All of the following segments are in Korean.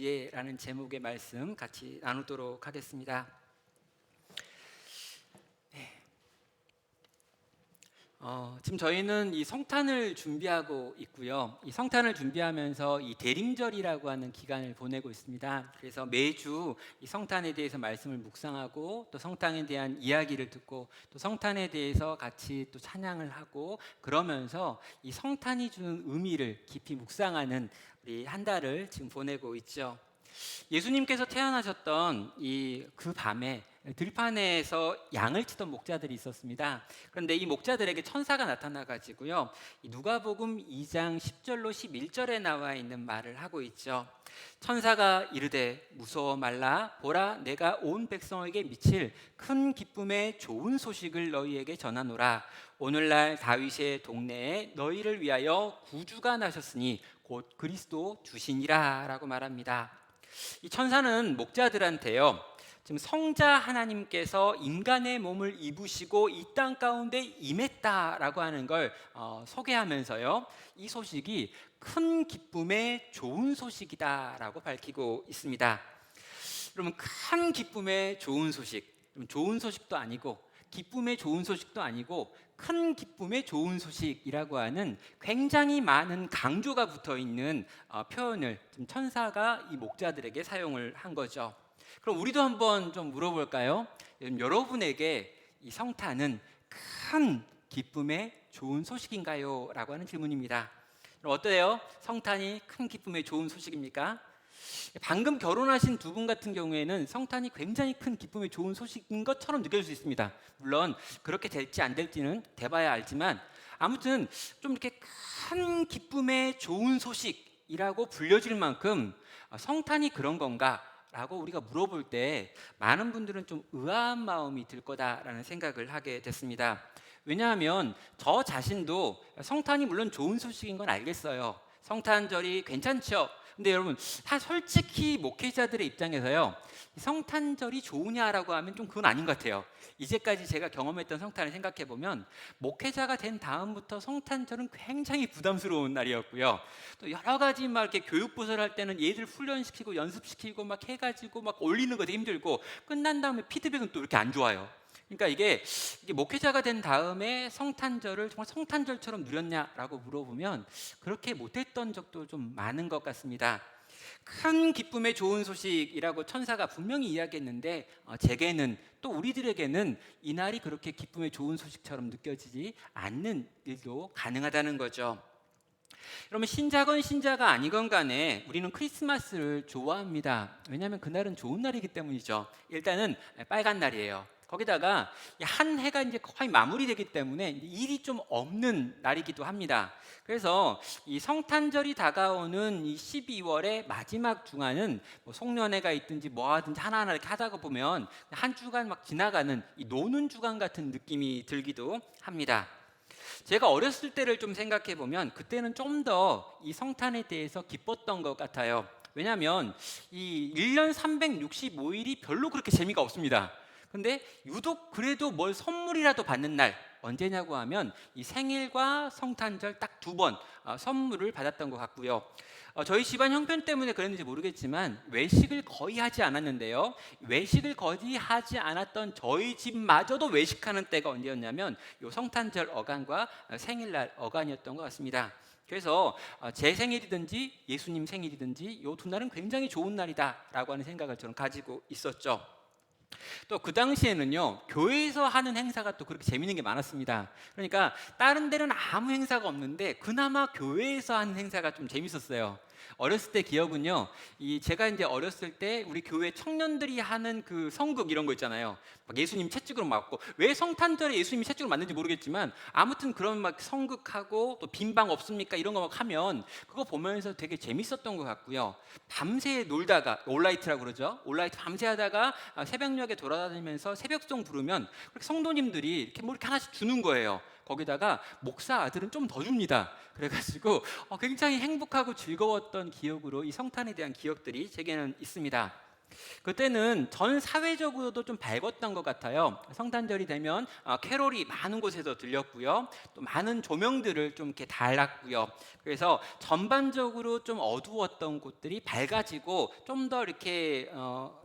라는 제목의 말씀 같이 나누도록 하겠습니다. 지금 저희는 이 성탄을 준비하고 있고요. 이 성탄을 준비하면서 이 대림절이라고 하는 기간을 보내고 있습니다. 그래서 매주 이 성탄에 대해서 말씀을 묵상하고 또 성탄에 대한 이야기를 듣고 또 성탄에 대해서 같이 또 찬양을 하고 그러면서 이 성탄이 주는 의미를 깊이 묵상하는 우리 한 달을 지금 보내고 있죠. 예수님께서 태어나셨던 그 밤에 들판에서 양을 치던 목자들이 있었습니다. 그런데 이 목자들에게 천사가 나타나 가지고요, 누가복음 2장 10절로 11절에 나와 있는 말을 하고 있죠. 천사가 이르되 무서워 말라, 보라 내가 온 백성에게 미칠 큰 기쁨의 좋은 소식을 너희에게 전하노라. 오늘날 다윗의 동네에 너희를 위하여 구주가 나셨으니 곧 그리스도 주시니라 라고 말합니다. 이 천사는 목자들한테요, 지금 성자 하나님께서 인간의 몸을 입으시고 이 땅 가운데 임했다라고 하는 걸 소개하면서요, 이 소식이 큰 기쁨의 좋은 소식이다라고 밝히고 있습니다. 여러분, 큰 기쁨의 좋은 소식, 좋은 소식도 아니고 기쁨의 좋은 소식도 아니고 큰 기쁨의 좋은 소식이라고 하는 굉장히 많은 강조가 붙어 있는 표현을 지금 천사가 이 목자들에게 사용을 한 거죠. 그럼 우리도 한번 좀 물어볼까요? 여러분에게 이 성탄은 큰 기쁨의 좋은 소식인가요? 라고 하는 질문입니다. 그럼 어때요? 성탄이 큰 기쁨의 좋은 소식입니까? 방금 결혼하신 두 분 같은 경우에는 성탄이 굉장히 큰 기쁨의 좋은 소식인 것처럼 느껴질 수 있습니다. 물론 그렇게 될지 안 될지는 돼봐야 알지만, 아무튼 좀 이렇게 큰 기쁨의 좋은 소식이라고 불려질 만큼 성탄이 그런 건가? 라고 우리가 물어볼 때 많은 분들은 좀 의아한 마음이 들 거다라는 생각을 하게 됐습니다. 왜냐하면 저 자신도 성탄이 물론 좋은 소식인 건 알겠어요. 성탄절이 괜찮죠? 근데 여러분, 솔직히 목회자들의 입장에서요, 성탄절이 좋으냐라고 하면 좀 그건 아닌 것 같아요. 이제까지 제가 경험했던 성탄을 생각해 보면 목회자가 된 다음부터 성탄절은 굉장히 부담스러운 날이었고요. 또 여러 가지 막 이렇게 교육부설 할 때는 얘들 훈련시키고 연습시키고 막 해가지고 막 올리는 거 되게 힘들고, 끝난 다음에 피드백은 또 이렇게 안 좋아요. 그러니까 이게 목회자가 된 다음에 성탄절을 정말 성탄절처럼 누렸냐라고 물어보면 그렇게 못했던 적도 좀 많은 것 같습니다. 큰 기쁨의 좋은 소식이라고 천사가 분명히 이야기했는데 제게는, 또 우리들에게는 이날이 그렇게 기쁨의 좋은 소식처럼 느껴지지 않는 일도 가능하다는 거죠. 여러분, 신자건 신자가 아니건 간에 우리는 크리스마스를 좋아합니다. 왜냐하면 그날은 좋은 날이기 때문이죠. 일단은 빨간 날이에요. 거기다가 한 해가 이제 거의 마무리되기 때문에 일이 좀 없는 날이기도 합니다. 그래서 이 성탄절이 다가오는 이 12월의 마지막 주간은 뭐 송년회가 있든지 뭐 하든지 하나하나 이렇게 하다가 보면 한 주간 막 지나가는 이 노는 주간 같은 느낌이 들기도 합니다. 제가 어렸을 때를 좀 생각해 보면 그때는 좀 더 이 성탄에 대해서 기뻤던 것 같아요. 왜냐하면 이 1년 365일이 별로 그렇게 재미가 없습니다. 근데 유독 그래도 뭘 선물이라도 받는 날 언제냐고 하면 이 생일과 성탄절 딱 두 번 선물을 받았던 것 같고요. 저희 집안 형편 때문에 그랬는지 모르겠지만 외식을 거의 하지 않았는데요, 외식을 거의 하지 않았던 저희 집마저도 외식하는 때가 언제였냐면 요 성탄절 어간과 생일날 어간이었던 것 같습니다. 그래서 제 생일이든지 예수님 생일이든지 요 두 날은 굉장히 좋은 날이다라고 하는 생각을 저는 가지고 있었죠. 또 그 당시에는요, 교회에서 하는 행사가 또 그렇게 재밌는 게 많았습니다. 그러니까 다른 데는 아무 행사가 없는데 그나마 교회에서 하는 행사가 좀 재밌었어요. 어렸을 때 기억은요, 제가 이제 어렸을 때 우리 교회 청년들이 하는 그 성극 이런 거 있잖아요. 막 예수님 채찍으로 맞고, 왜 성탄절에 예수님이 채찍으로 맞는지 모르겠지만 아무튼 그런 막 성극하고 또 빈방 없습니까 이런 거 막 하면 그거 보면서 되게 재밌었던 것 같고요. 밤새 놀다가, 올라이트라고 그러죠. 올라이트 밤새 하다가 새벽녘에 돌아다니면서 새벽송 부르면 그렇게 성도님들이 이렇게 뭐 이렇게 하나씩 주는 거예요. 거기다가 목사 아들은 좀 더 줍니다. 그래가지고 굉장히 행복하고 즐거웠던 기억으로 이 성탄에 대한 기억들이 제게는 있습니다. 그때는 전 사회적으로도 좀 밝았던 것 같아요. 성탄절이 되면 캐롤이 많은 곳에서 들렸고요. 또 많은 조명들을 좀 이렇게 달았고요. 그래서 전반적으로 좀 어두웠던 곳들이 밝아지고 좀 더 이렇게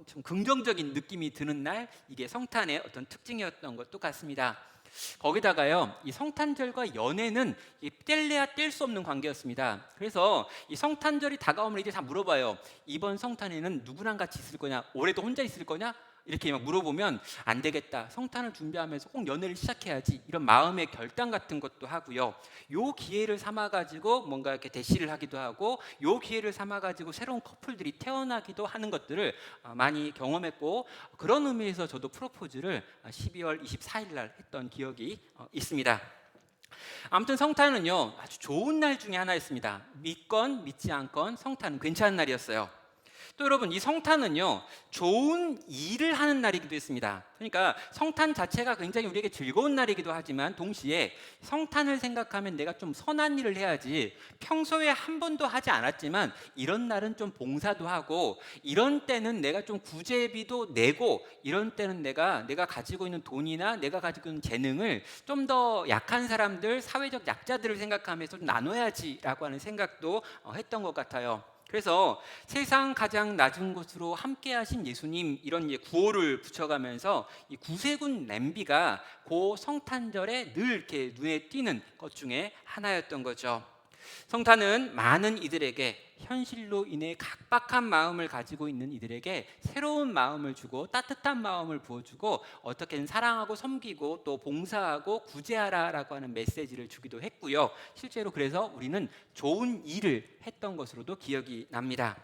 좀 긍정적인 느낌이 드는 날, 이게 성탄의 어떤 특징이었던 것도 같습니다. 거기다가요, 이 성탄절과 연애는 뗄래야 뗄 수 없는 관계였습니다. 그래서 이 성탄절이 다가오면 이제 다 물어봐요. 이번 성탄에는 누구랑 같이 있을 거냐? 올해도 혼자 있을 거냐? 이렇게 막 물어보면 안 되겠다, 성탄을 준비하면서 꼭 연애를 시작해야지, 이런 마음의 결단 같은 것도 하고요. 요 기회를 삼아가지고 뭔가 이렇게 대시를 하기도 하고, 요 기회를 삼아가지고 새로운 커플들이 태어나기도 하는 것들을 많이 경험했고, 그런 의미에서 저도 프로포즈를 12월 24일 날 했던 기억이 있습니다. 아무튼 성탄은요, 아주 좋은 날 중에 하나였습니다. 믿건 믿지 않건 성탄은 괜찮은 날이었어요. 또 여러분, 이 성탄은요, 좋은 일을 하는 날이기도 했습니다. 그러니까 성탄 자체가 굉장히 우리에게 즐거운 날이기도 하지만, 동시에 성탄을 생각하면 내가 좀 선한 일을 해야지, 평소에 한 번도 하지 않았지만 이런 날은 좀 봉사도 하고, 이런 때는 내가 좀 구제비도 내고, 이런 때는 내가 가지고 있는 돈이나 내가 가지고 있는 재능을 좀 더 약한 사람들, 사회적 약자들을 생각하면서 좀 나눠야지라고 하는 생각도 했던 것 같아요. 그래서 세상 가장 낮은 곳으로 함께 하신 예수님, 이런 구호를 붙여가면서 이 구세군 냄비가 그 성탄절에 늘 이렇게 눈에 띄는 것 중에 하나였던 거죠. 성탄은 많은 이들에게, 현실로 인해 각박한 마음을 가지고 있는 이들에게 새로운 마음을 주고 따뜻한 마음을 부어주고, 어떻게든 사랑하고 섬기고 또 봉사하고 구제하라라고 하는 메시지를 주기도 했고요. 실제로 그래서 우리는 좋은 일을 했던 것으로도 기억이 납니다.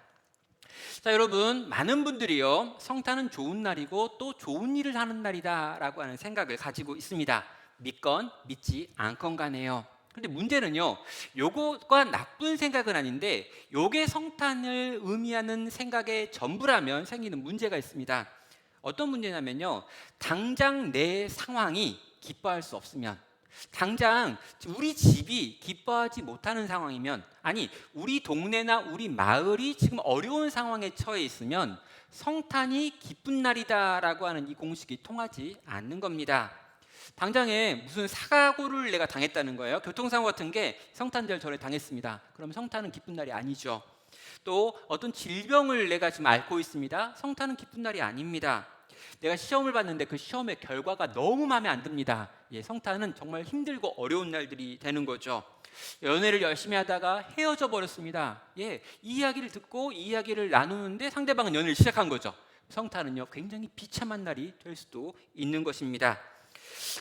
자, 여러분, 많은 분들이요, 성탄은 좋은 날이고 또 좋은 일을 하는 날이다라고 하는 생각을 가지고 있습니다. 믿건 믿지 않건 간에요. 근데 문제는요, 요거가 나쁜 생각은 아닌데, 요게 성탄을 의미하는 생각의 전부라면 생기는 문제가 있습니다. 어떤 문제냐면요, 당장 내 상황이 기뻐할 수 없으면, 당장 우리 집이 기뻐하지 못하는 상황이면, 아니 우리 동네나 우리 마을이 지금 어려운 상황에 처해 있으면 성탄이 기쁜 날이다라고 하는 이 공식이 통하지 않는 겁니다. 당장에 무슨 사고를 내가 당했다는 거예요. 교통사고 같은 게 성탄절 전에 당했습니다. 그럼 성탄은 기쁜 날이 아니죠. 또 어떤 질병을 내가 지금 앓고 있습니다. 성탄은 기쁜 날이 아닙니다. 내가 시험을 봤는데 그 시험의 결과가 너무 마음에 안 듭니다. 성탄은 정말 힘들고 어려운 날들이 되는 거죠. 연애를 열심히 하다가 헤어져 버렸습니다. 이 이야기를 듣고 이 이야기를 나누는데 상대방은 연애를 시작한 거죠. 성탄은요, 굉장히 비참한 날이 될 수도 있는 것입니다.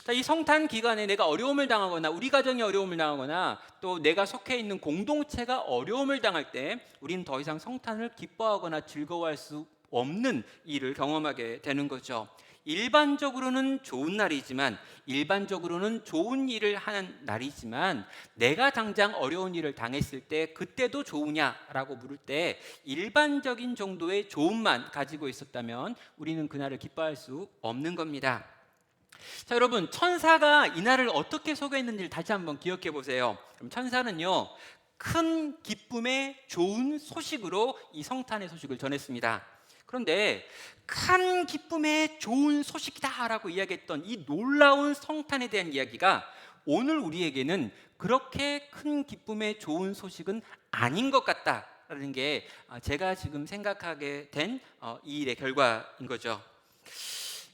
자, 이 성탄 기간에 내가 어려움을 당하거나, 우리 가정이 어려움을 당하거나, 또 내가 속해 있는 공동체가 어려움을 당할 때 우리는 더 이상 성탄을 기뻐하거나 즐거워할 수 없는 일을 경험하게 되는 거죠. 일반적으로는 좋은 날이지만, 일반적으로는 좋은 일을 하는 날이지만, 내가 당장 어려운 일을 당했을 때 그때도 좋으냐라고 물을 때, 일반적인 정도의 좋음만 가지고 있었다면 우리는 그날을 기뻐할 수 없는 겁니다. 자, 여러분, 천사가 이날을 어떻게 소개했는지를 다시 한번 기억해 보세요. 그럼 천사는요, 큰 기쁨의 좋은 소식으로 이 성탄의 소식을 전했습니다. 그런데 큰 기쁨의 좋은 소식이다라고 이야기했던 이 놀라운 성탄에 대한 이야기가 오늘 우리에게는 그렇게 큰 기쁨의 좋은 소식은 아닌 것 같다라는 게 제가 지금 생각하게 된 이 일의 결과인 거죠.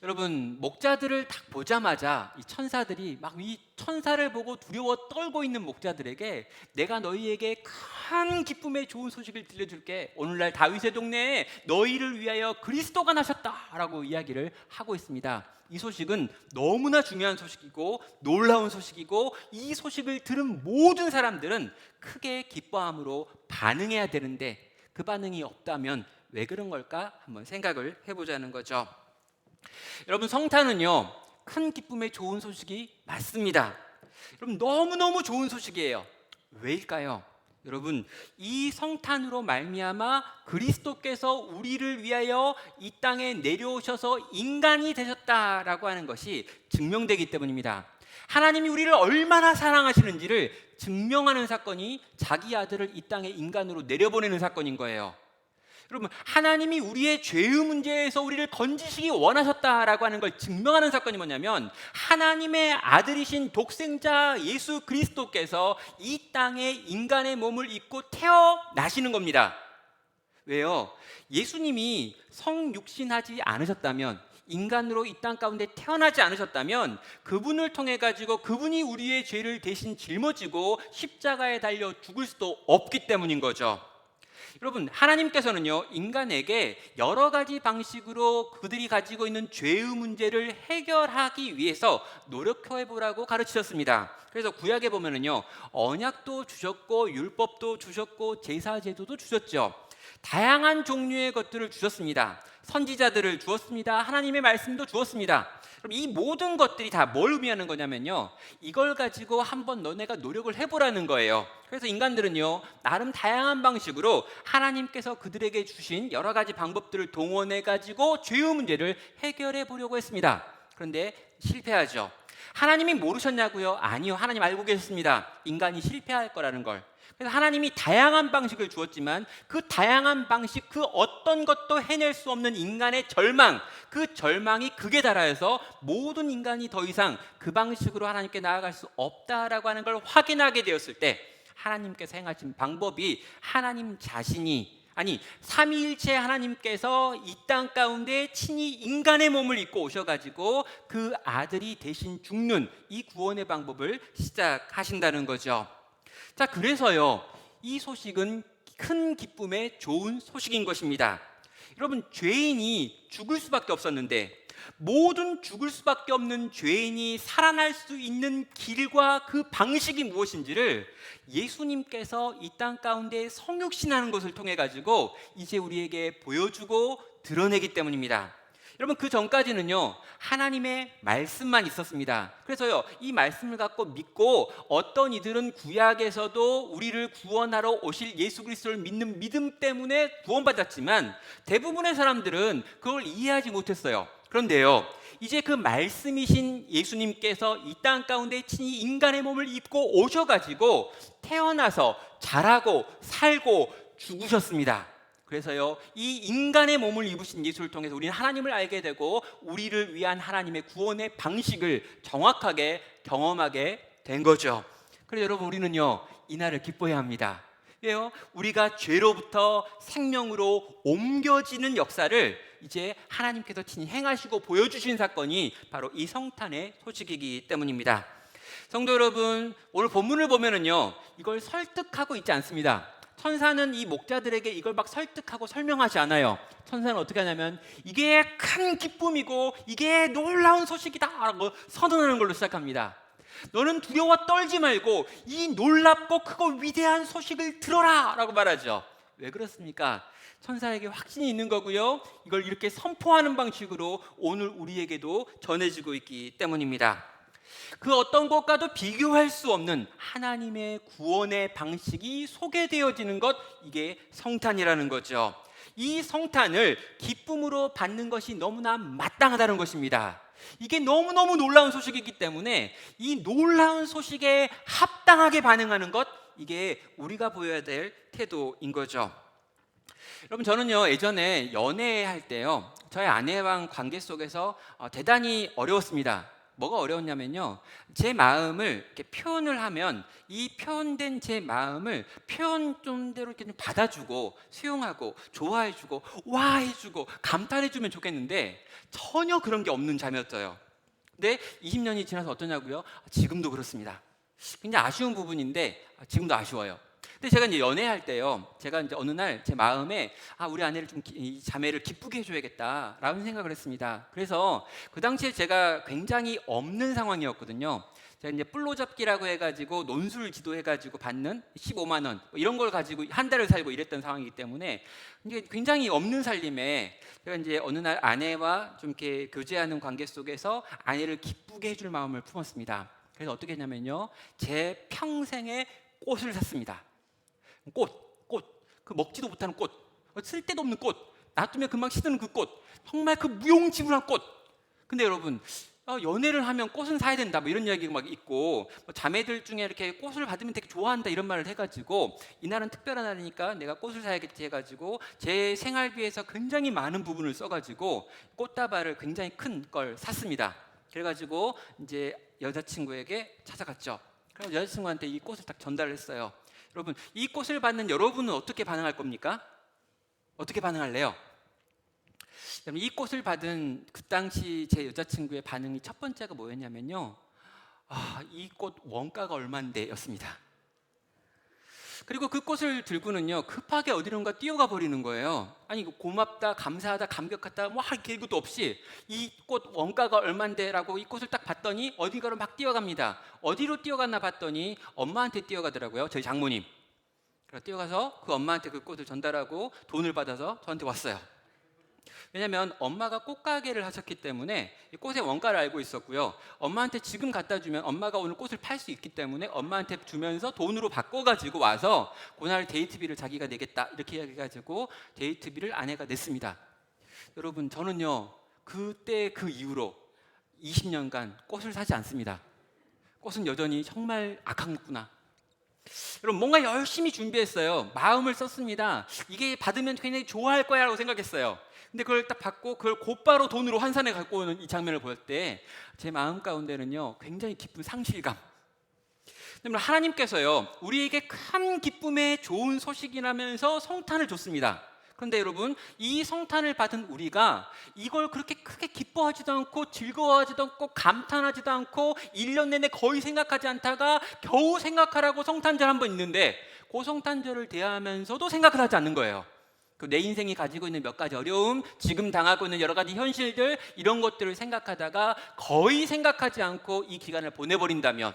여러분, 목자들을 딱 보자마자 이 천사들이 막 이 천사를 보고 두려워 떨고 있는 목자들에게, 내가 너희에게 큰 기쁨의 좋은 소식을 들려줄게, 오늘날 다윗의 동네에 너희를 위하여 그리스도가 나셨다라고 이야기를 하고 있습니다. 이 소식은 너무나 중요한 소식이고 놀라운 소식이고, 이 소식을 들은 모든 사람들은 크게 기뻐함으로 반응해야 되는데, 그 반응이 없다면 왜 그런 걸까 한번 생각을 해보자는 거죠. 여러분, 성탄은요, 큰 기쁨의 좋은 소식이 맞습니다. 여러분, 너무너무 좋은 소식이에요. 왜일까요? 여러분, 이 성탄으로 말미암아 그리스도께서 우리를 위하여 이 땅에 내려오셔서 인간이 되셨다라고 하는 것이 증명되기 때문입니다. 하나님이 우리를 얼마나 사랑하시는지를 증명하는 사건이 자기 아들을 이 땅에 인간으로 내려보내는 사건인 거예요. 여러분, 하나님이 우리의 죄의 문제에서 우리를 건지시기 원하셨다라고 하는 걸 증명하는 사건이 뭐냐면, 하나님의 아들이신 독생자 예수 그리스도께서 이 땅에 인간의 몸을 입고 태어나시는 겁니다. 왜요? 예수님이 성육신하지 않으셨다면, 인간으로 이 땅 가운데 태어나지 않으셨다면, 그분을 통해 가지고 그분이 우리의 죄를 대신 짊어지고 십자가에 달려 죽을 수도 없기 때문인 거죠. 여러분, 하나님께서는요, 인간에게 여러 가지 방식으로 그들이 가지고 있는 죄의 문제를 해결하기 위해서 노력해 보라고 가르치셨습니다. 그래서 구약에 보면은요, 언약도 주셨고 율법도 주셨고 제사 제도도 주셨죠. 다양한 종류의 것들을 주셨습니다. 선지자들을 주었습니다. 하나님의 말씀도 주었습니다. 그럼 이 모든 것들이 다 뭘 의미하는 거냐면요, 이걸 가지고 한번 너네가 노력을 해보라는 거예요. 그래서 인간들은요, 나름 다양한 방식으로 하나님께서 그들에게 주신 여러 가지 방법들을 동원해 가지고 죄의 문제를 해결해 보려고 했습니다. 그런데 실패하죠. 하나님이 모르셨냐고요? 아니요, 하나님 알고 계셨습니다. 인간이 실패할 거라는 걸. 그래서 하나님이 다양한 방식을 주었지만, 그 다양한 방식 그 어떤 것도 해낼 수 없는 인간의 절망, 그 절망이 극에 달하여서 모든 인간이 더 이상 그 방식으로 하나님께 나아갈 수 없다라고 하는 걸 확인하게 되었을 때, 하나님께서 행하신 방법이 하나님 자신이, 아니 삼위일체 하나님께서 이 땅 가운데 친히 인간의 몸을 입고 오셔가지고 그 아들이 대신 죽는 이 구원의 방법을 시작하신다는 거죠. 자, 그래서요, 이 소식은 큰 기쁨의 좋은 소식인 것입니다. 여러분, 죄인이 죽을 수밖에 없었는데, 모든 죽을 수밖에 없는 죄인이 살아날 수 있는 길과 그 방식이 무엇인지를 예수님께서 이 땅 가운데 성육신하는 것을 통해 가지고 이제 우리에게 보여주고 드러내기 때문입니다. 여러분, 그 전까지는요, 하나님의 말씀만 있었습니다. 그래서요, 이 말씀을 갖고 믿고 어떤 이들은 구약에서도 우리를 구원하러 오실 예수 그리스도를 믿는 믿음 때문에 구원받았지만, 대부분의 사람들은 그걸 이해하지 못했어요. 그런데요, 이제 그 말씀이신 예수님께서 이 땅 가운데 친히 인간의 몸을 입고 오셔가지고 태어나서 자라고 살고 죽으셨습니다. 그래서요, 이 인간의 몸을 입으신 예수를 통해서 우리는 하나님을 알게 되고 우리를 위한 하나님의 구원의 방식을 정확하게 경험하게 된 거죠. 그래서 여러분, 우리는요, 이날을 기뻐해야 합니다. 왜요? 우리가 죄로부터 생명으로 옮겨지는 역사를 이제 하나님께서 친히 행하시고 보여주신 사건이 바로 이 성탄의 소식이기 때문입니다. 성도 여러분, 오늘 본문을 보면은요, 이걸 설득하고 있지 않습니다. 천사는 이 목자들에게 이걸 막 설득하고 설명하지 않아요. 천사는 어떻게 하냐면, 이게 큰 기쁨이고 이게 놀라운 소식이다 라고 선언하는 걸로 시작합니다. 너는 두려워 떨지 말고 이 놀랍고 크고 위대한 소식을 들어라 라고 말하죠. 왜 그렇습니까? 천사에게 확신이 있는 거고요, 이걸 이렇게 선포하는 방식으로 오늘 우리에게도 전해지고 있기 때문입니다. 그 어떤 것과도 비교할 수 없는 하나님의 구원의 방식이 소개되어지는 것, 이게 성탄이라는 거죠. 이 성탄을 기쁨으로 받는 것이 너무나 마땅하다는 것입니다. 이게 너무너무 놀라운 소식이기 때문에 이 놀라운 소식에 합당하게 반응하는 것, 이게 우리가 보여야 될 태도인 거죠. 여러분, 저는요, 예전에 연애할 때요, 저의 아내와의 관계 속에서 대단히 어려웠습니다. 뭐가 어려웠냐면요, 제 마음을 이렇게 표현을 하면 이 표현된 제 마음을 표현점대로 이렇게 좀 받아주고 수용하고 좋아해주고 와 해주고 감탄해주면 좋겠는데, 전혀 그런 게 없는 자매였어요. 근데 20년이 지나서 어떠냐고요? 지금도 그렇습니다. 굉장히 아쉬운 부분인데 지금도 아쉬워요. 근데 제가 이제 연애할 때요, 제가 이제 어느 날 제 마음에 우리 아내를 좀 이 자매를 기쁘게 해줘야겠다라는 생각을 했습니다. 그래서 그 당시에 제가 굉장히 없는 상황이었거든요. 제가 이제 뿔로잡기라고 해가지고 논술 지도해가지고 받는 15만 원 이런 걸 가지고 한 달을 살고 이랬던 상황이기 때문에 이게 굉장히 없는 살림에, 제가 이제 어느 날 아내와 좀 이렇게 교제하는 관계 속에서 아내를 기쁘게 해줄 마음을 품었습니다. 그래서 어떻게 했냐면요, 제 평생의 꽃을 샀습니다. 꽃, 그 먹지도 못하는 꽃, 쓸데도 없는 꽃, 놔두면 금방 시드는 그 꽃, 정말 그 무용지물한 꽃. 근데 여러분, 연애를 하면 꽃은 사야 된다 뭐 이런 이야기가 막 있고, 뭐 자매들 중에 이렇게 꽃을 받으면 되게 좋아한다 이런 말을 해가지고 이날은 특별한 날이니까 내가 꽃을 사야겠지 해가지고 제 생활비에서 굉장히 많은 부분을 써가지고 꽃다발을 굉장히 큰 걸 샀습니다. 그래가지고 이제 여자친구에게 찾아갔죠. 그래서 여자친구한테 이 꽃을 딱 전달을 했어요. 여러분, 이 꽃을 받는 여러분은 어떻게 반응할 겁니까? 어떻게 반응할래요? 이 꽃을 받은 그 당시 제 여자친구의 반응이 첫 번째가 뭐였냐면요, 이 꽃 원가가 얼만데 였습니다. 그리고 그 꽃을 들고는요 급하게 어디론가 뛰어가 버리는 거예요. 아니 고맙다, 감사하다, 감격하다 뭐 할 계획도 없이 이 꽃 원가가 얼만데 라고 이 꽃을 딱 봤더니 어딘가로 막 뛰어갑니다. 어디로 뛰어갔나 봤더니 엄마한테 뛰어가더라고요. 저희 장모님. 그래서 뛰어가서 그 엄마한테 그 꽃을 전달하고 돈을 받아서 저한테 왔어요. 왜냐하면 엄마가 꽃가게를 하셨기 때문에 이 꽃의 원가를 알고 있었고요. 엄마한테 지금 갖다 주면 엄마가 오늘 꽃을 팔 수 있기 때문에 엄마한테 주면서 돈으로 바꿔가지고 와서 그날 데이트비를 자기가 내겠다 이렇게 이야기해가지고 데이트비를 아내가 냈습니다. 여러분, 저는요 그때 그 이후로 20년간 꽃을 사지 않습니다. 꽃은 여전히 정말 악한구나. 여러분, 뭔가 열심히 준비했어요. 마음을 썼습니다. 이게 받으면 굉장히 좋아할 거야 라고 생각했어요. 근데 그걸 딱 받고 그걸 곧바로 돈으로 환산해 갖고 오는 이 장면을 볼 때 제 마음 가운데는요 굉장히 기쁜 상실감. 그러면 하나님께서요 우리에게 큰 기쁨의 좋은 소식이라면서 성탄을 줬습니다. 그런데 여러분, 이 성탄을 받은 우리가 이걸 그렇게 크게 기뻐하지도 않고 즐거워하지도 않고 감탄하지도 않고 1년 내내 거의 생각하지 않다가 겨우 생각하라고 성탄절 한번 있는데 그 성탄절을 대하면서도 생각을 하지 않는 거예요. 내 인생이 가지고 있는 몇 가지 어려움, 지금 당하고 있는 여러 가지 현실들, 이런 것들을 생각하다가 거의 생각하지 않고 이 기간을 보내버린다면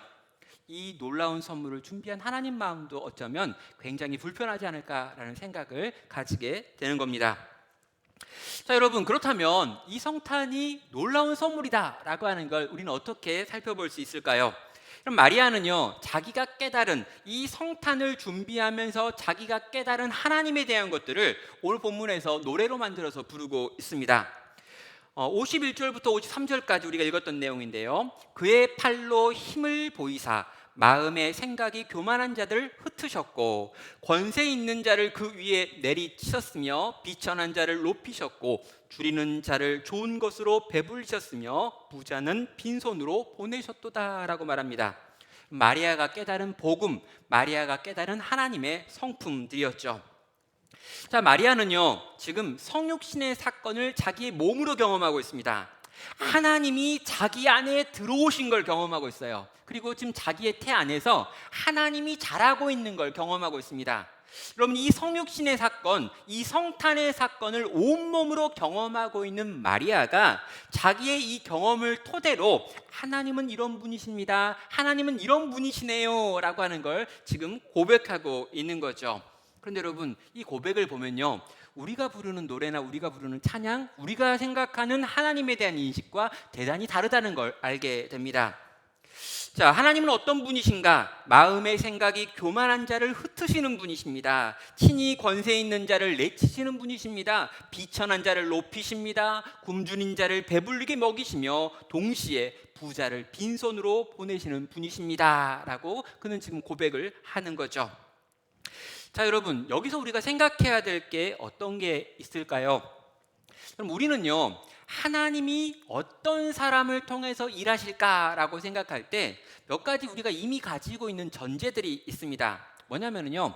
이 놀라운 선물을 준비한 하나님 마음도 어쩌면 굉장히 불편하지 않을까라는 생각을 가지게 되는 겁니다. 자, 여러분, 그렇다면 이 성탄이 놀라운 선물이다라고 하는 걸 우리는 어떻게 살펴볼 수 있을까요? 그럼 마리아는요 자기가 깨달은 이 성탄을 준비하면서 자기가 깨달은 하나님에 대한 것들을 오늘 본문에서 노래로 만들어서 부르고 있습니다. 51절부터 53절까지 우리가 읽었던 내용인데요, 그의 팔로 힘을 보이사 마음의 생각이 교만한 자들을 흩으셨고 권세 있는 자를 그 위에 내리치셨으며 비천한 자를 높이셨고 줄이는 자를 좋은 것으로 배불리셨으며 부자는 빈손으로 보내셨도다 라고 말합니다. 마리아가 깨달은 복음, 마리아가 깨달은 하나님의 성품들이었죠. 자, 마리아는요 지금 성육신의 사건을 자기의 몸으로 경험하고 있습니다. 하나님이 자기 안에 들어오신 걸 경험하고 있어요. 그리고 지금 자기의 태 안에서 하나님이 자라고 있는 걸 경험하고 있습니다. 여러분, 이 성육신의 사건, 이 성탄의 사건을 온몸으로 경험하고 있는 마리아가 자기의 이 경험을 토대로 하나님은 이런 분이십니다, 하나님은 이런 분이시네요 라고 하는 걸 지금 고백하고 있는 거죠. 그런데 여러분, 이 고백을 보면요 우리가 부르는 노래나 우리가 부르는 찬양, 우리가 생각하는 하나님에 대한 인식과 대단히 다르다는 걸 알게 됩니다. 자, 하나님은 어떤 분이신가? 마음의 생각이 교만한 자를 흩으시는 분이십니다. 친히 권세 있는 자를 내치시는 분이십니다. 비천한 자를 높이십니다. 굶주린 자를 배불리게 먹이시며 동시에 부자를 빈손으로 보내시는 분이십니다 라고 그는 지금 고백을 하는 거죠. 자, 여러분, 여기서 우리가 생각해야 될 게 어떤 게 있을까요? 그럼 우리는요 하나님이 어떤 사람을 통해서 일하실까라고 생각할 때 몇 가지 우리가 이미 가지고 있는 전제들이 있습니다. 뭐냐면요,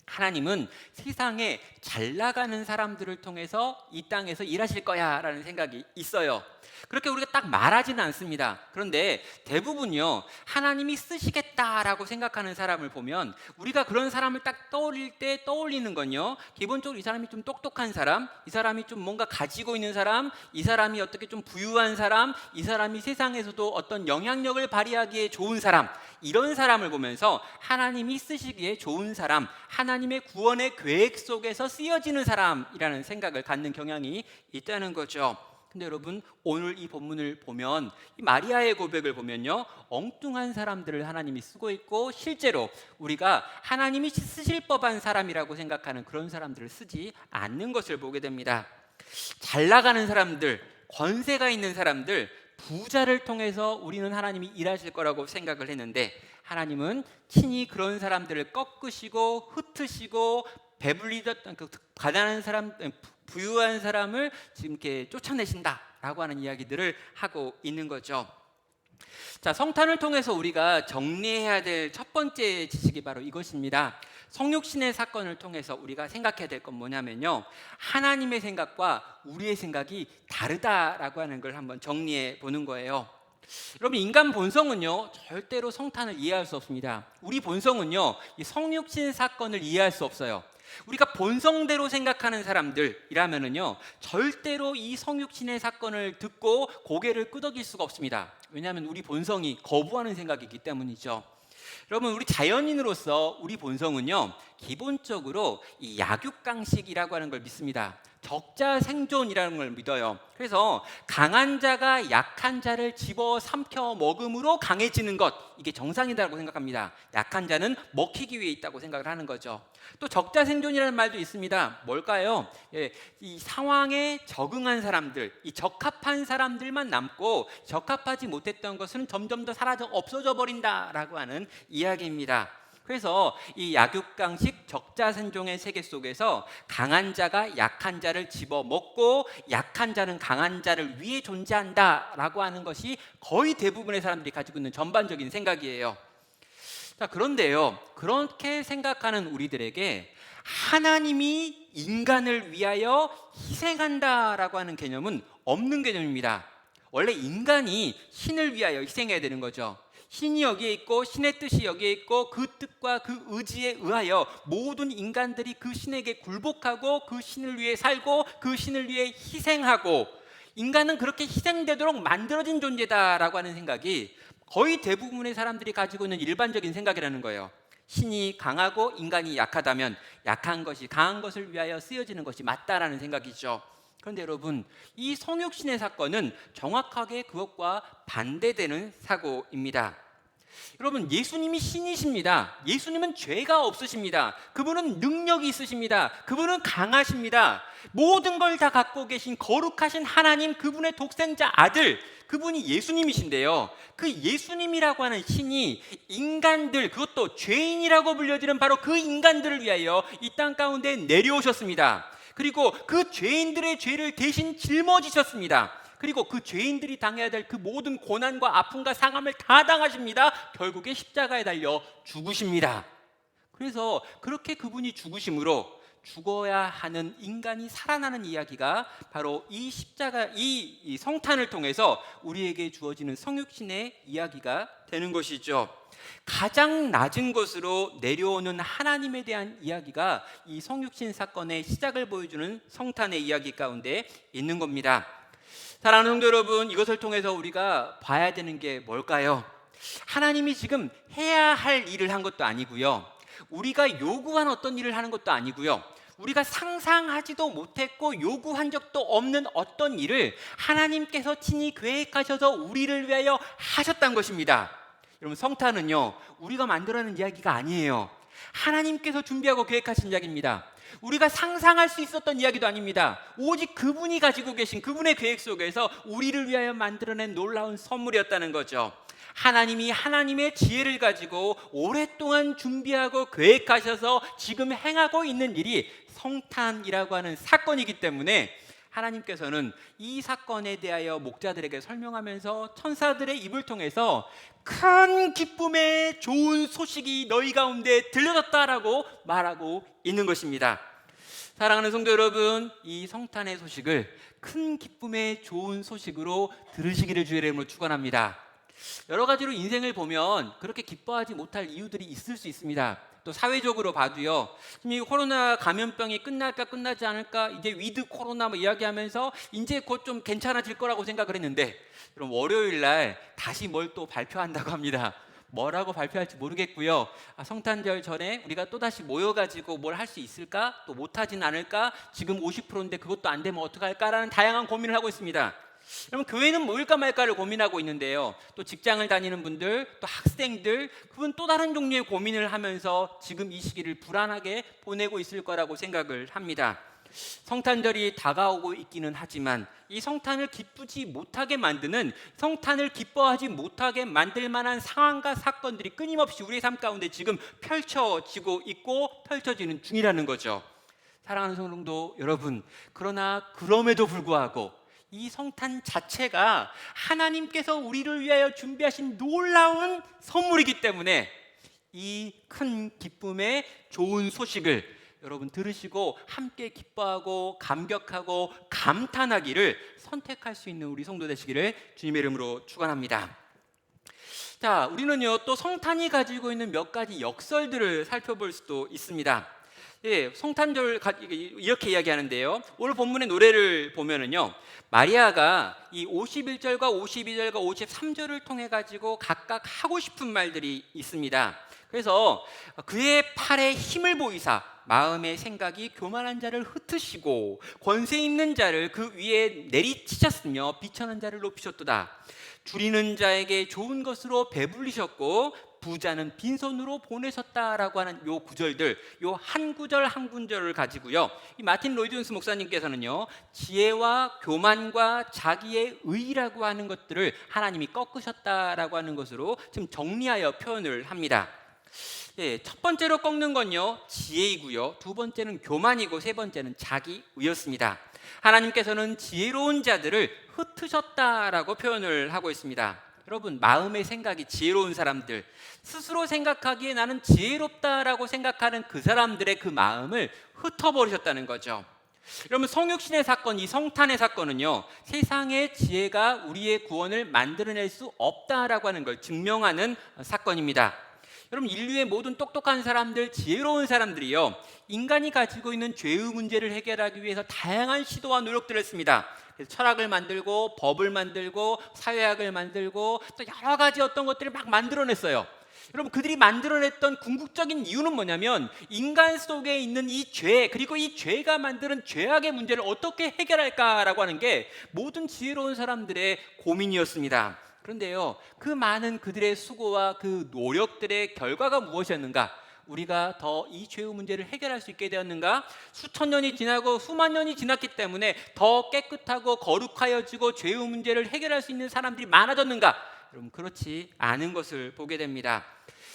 하나님은 세상에 잘 나가는 사람들을 통해서 이 땅에서 일하실 거야 라는 생각이 있어요. 그렇게 우리가 딱 말하지는 않습니다. 그런데 대부분요 하나님이 쓰시겠다라고 생각하는 사람을 보면 우리가 그런 사람을 딱 떠올릴 때 떠올리는 건요, 기본적으로 이 사람이 좀 똑똑한 사람, 이 사람이 좀 뭔가 가지고 있는 사람, 이 사람이 어떻게 좀 부유한 사람, 이 사람이 세상에서도 어떤 영향력을 발휘하기에 좋은 사람, 이런 사람을 보면서 하나님이 쓰시기에 좋은 사람, 하나님의 구원의 계획 속에서 쓰여지는 사람이라는 생각을 갖는 경향이 있다는 거죠. 근데 여러분, 오늘 이 본문을 보면 이 마리아의 고백을 보면요 엉뚱한 사람들을 하나님이 쓰고 있고 실제로 우리가 하나님이 쓰실 법한 사람이라고 생각하는 그런 사람들을 쓰지 않는 것을 보게 됩니다. 잘 나가는 사람들, 권세가 있는 사람들, 부자를 통해서 우리는 하나님이 일하실 거라고 생각을 했는데, 하나님은 친히 그런 사람들을 꺾으시고 흩으시고 배불리던 그 가난한 사람, 부유한 사람을 지금 이렇게 쫓아내신다라고 하는 이야기들을 하고 있는 거죠. 자, 성탄을 통해서 우리가 정리해야 될 첫 번째 지식이 바로 이것입니다. 성육신의 사건을 통해서 우리가 생각해야 될 건 뭐냐면요, 하나님의 생각과 우리의 생각이 다르다라고 하는 걸 한번 정리해 보는 거예요. 여러분, 인간 본성은요 절대로 성탄을 이해할 수 없습니다. 우리 본성은요 이 성육신 사건을 이해할 수 없어요. 우리가 본성대로 생각하는 사람들이라면은요 절대로 이 성육신의 사건을 듣고 고개를 끄덕일 수가 없습니다. 왜냐하면 우리 본성이 거부하는 생각이기 때문이죠. 여러분, 우리 자연인으로서 우리 본성은요 기본적으로 이 약육강식이라고 하는 걸 믿습니다. 적자 생존이라는 걸 믿어요. 그래서 강한 자가 약한 자를 집어삼켜 먹음으로 강해지는 것, 이게 정상이라고 생각합니다. 약한 자는 먹히기 위해 있다고 생각을 하는 거죠. 또 적자 생존이라는 말도 있습니다. 뭘까요? 이 상황에 적응한 사람들, 이 적합한 사람들만 남고 적합하지 못했던 것은 점점 더 사라져 없어져 버린다라고 하는 이야기입니다. 그래서 이 약육강식 적자생존의 세계 속에서 강한 자가 약한 자를 집어먹고 약한 자는 강한 자를 위해 존재한다라고 하는 것이 거의 대부분의 사람들이 가지고 있는 전반적인 생각이에요. 자, 그런데요, 그렇게 생각하는 우리들에게 하나님이 인간을 위하여 희생한다라고 하는 개념은 없는 개념입니다. 원래 인간이 신을 위하여 희생해야 되는 거죠. 신이 여기에 있고 신의 뜻이 여기에 있고 그 뜻과 그 의지에 의하여 모든 인간들이 그 신에게 굴복하고 그 신을 위해 살고 그 신을 위해 희생하고, 인간은 그렇게 희생되도록 만들어진 존재다라고 하는 생각이 거의 대부분의 사람들이 가지고 있는 일반적인 생각이라는 거예요. 신이 강하고 인간이 약하다면 약한 것이 강한 것을 위하여 쓰여지는 것이 맞다라는 생각이죠. 그런데 여러분, 이 성육신의 사건은 정확하게 그것과 반대되는 사고입니다. 여러분, 예수님이 신이십니다. 예수님은 죄가 없으십니다. 그분은 능력이 있으십니다. 그분은 강하십니다. 모든 걸 다 갖고 계신 거룩하신 하나님, 그분의 독생자 아들, 그분이 예수님이신데요, 그 예수님이라고 하는 신이 인간들, 그것도 죄인이라고 불려지는 바로 그 인간들을 위하여 이 땅 가운데 내려오셨습니다. 그리고 그 죄인들의 죄를 대신 짊어지셨습니다. 그리고 그 죄인들이 당해야 될 그 모든 고난과 아픔과 상함을 다 당하십니다. 결국에 십자가에 달려 죽으십니다. 그래서 그렇게 그분이 죽으심으로 죽어야 하는 인간이 살아나는 이야기가 바로 이 십자가, 이 성탄을 통해서 우리에게 주어지는 성육신의 이야기가 되는 것이죠. 가장 낮은 곳으로 내려오는 하나님에 대한 이야기가 이 성육신 사건의 시작을 보여주는 성탄의 이야기 가운데 있는 겁니다. 사랑하는 성도 여러분, 이것을 통해서 우리가 봐야 되는 게 뭘까요? 하나님이 지금 해야 할 일을 한 것도 아니고요, 우리가 요구한 어떤 일을 하는 것도 아니고요, 우리가 상상하지도 못했고 요구한 적도 없는 어떤 일을 하나님께서 친히 계획하셔서 우리를 위하여 하셨다는 것입니다. 여러분, 성탄은요 우리가 만들어낸 이야기가 아니에요. 하나님께서 준비하고 계획하신 이야기입니다. 우리가 상상할 수 있었던 이야기도 아닙니다. 오직 그분이 가지고 계신 그분의 계획 속에서 우리를 위하여 만들어낸 놀라운 선물이었다는 거죠. 하나님이 하나님의 지혜를 가지고 오랫동안 준비하고 계획하셔서 지금 행하고 있는 일이 성탄이라고 하는 사건이기 때문에 하나님께서는 이 사건에 대하여 목자들에게 설명하면서 천사들의 입을 통해서 큰 기쁨의 좋은 소식이 너희 가운데 들려졌다라고 말하고 있는 것입니다. 사랑하는 성도 여러분, 이 성탄의 소식을 큰 기쁨의 좋은 소식으로 들으시기를 주의 이름으로 축원합니다. 여러 가지로 인생을 보면 그렇게 기뻐하지 못할 이유들이 있을 수 있습니다. 또 사회적으로 봐도요, 이 코로나 감염병이 끝날까 끝나지 않을까, 이제 위드 코로나 뭐 이야기하면서 이제 곧 좀 괜찮아질 거라고 생각을 했는데, 그럼 월요일 날 다시 뭘 또 발표한다고 합니다. 뭐라고 발표할지 모르겠고요. 성탄절 전에 우리가 또 다시 모여가지고 뭘 할 수 있을까? 또 못하진 않을까? 지금 50%인데 그것도 안 되면 어떡할까라는 다양한 고민을 하고 있습니다. 여러분, 교회는 모일까 말까를 고민하고 있는데요, 또 직장을 다니는 분들, 또 학생들, 그분 또 다른 종류의 고민을 하면서 지금 이 시기를 불안하게 보내고 있을 거라고 생각을 합니다. 성탄절이 다가오고 있기는 하지만 이 성탄을 기쁘지 못하게 만드는, 성탄을 기뻐하지 못하게 만들 만한 상황과 사건들이 끊임없이 우리의 삶 가운데 지금 펼쳐지고 있고 펼쳐지는 중이라는 거죠. 사랑하는 성도 여러분, 그러나 그럼에도 불구하고 이 성탄 자체가 하나님께서 우리를 위하여 준비하신 놀라운 선물이기 때문에 이 큰 기쁨의 좋은 소식을 여러분 들으시고 함께 기뻐하고 감격하고 감탄하기를 선택할 수 있는 우리 성도 되시기를 주님의 이름으로 축원합니다. 자, 우리는요 또 성탄이 가지고 있는 몇 가지 역설들을 살펴볼 수도 있습니다. 예, 성탄절 이렇게 이야기하는데요. 오늘 본문의 노래를 보면은요, 마리아가 이 51절과 52절과 53절을 통해 가지고 각각 하고 싶은 말들이 있습니다. 그래서 그의 팔에 힘을 보이사 마음의 생각이 교만한 자를 흩으시고 권세 있는 자를 그 위에 내리치셨으며 비천한 자를 높이셨도다. 줄이는 자에게 좋은 것으로 배불리셨고 부자는 빈손으로 보내셨다라고 하는 요 구절들, 요 한 구절 한 구절을 가지고요, 이 마틴 로이드 존스 목사님께서는요, 지혜와 교만과 자기의 의라고 하는 것들을 하나님이 꺾으셨다라고 하는 것으로 지금 정리하여 표현을 합니다. 예, 첫 번째로 꺾는 건요 지혜이고요, 두 번째는 교만이고, 세 번째는 자기의였습니다. 하나님께서는 지혜로운 자들을 흩으셨다라고 표현을 하고 있습니다. 여러분, 마음의 생각이 지혜로운 사람들, 스스로 생각하기에 나는 지혜롭다라고 생각하는 그 사람들의 그 마음을 흩어버리셨다는 거죠. 여러분, 성육신의 사건, 이 성탄의 사건은요, 세상의 지혜가 우리의 구원을 만들어낼 수 없다라고 하는 걸 증명하는 사건입니다. 여러분, 인류의 모든 똑똑한 사람들, 지혜로운 사람들이요, 인간이 가지고 있는 죄의 문제를 해결하기 위해서 다양한 시도와 노력들을 했습니다. 철학을 만들고 법을 만들고 사회학을 만들고 또 여러 가지 어떤 것들을 막 만들어냈어요. 여러분, 그들이 만들어냈던 궁극적인 이유는 뭐냐면 인간 속에 있는 이 죄, 그리고 이 죄가 만드는 죄악의 문제를 어떻게 해결할까라고 하는 게 모든 지혜로운 사람들의 고민이었습니다. 그런데요, 그 많은 그들의 수고와 그 노력들의 결과가 무엇이었는가? 우리가 더 이 죄의 문제를 해결할 수 있게 되었는가? 수천 년이 지나고 수만 년이 지났기 때문에 더 깨끗하고 거룩하여지고 죄의 문제를 해결할 수 있는 사람들이 많아졌는가? 여러분, 그렇지 않은 것을 보게 됩니다.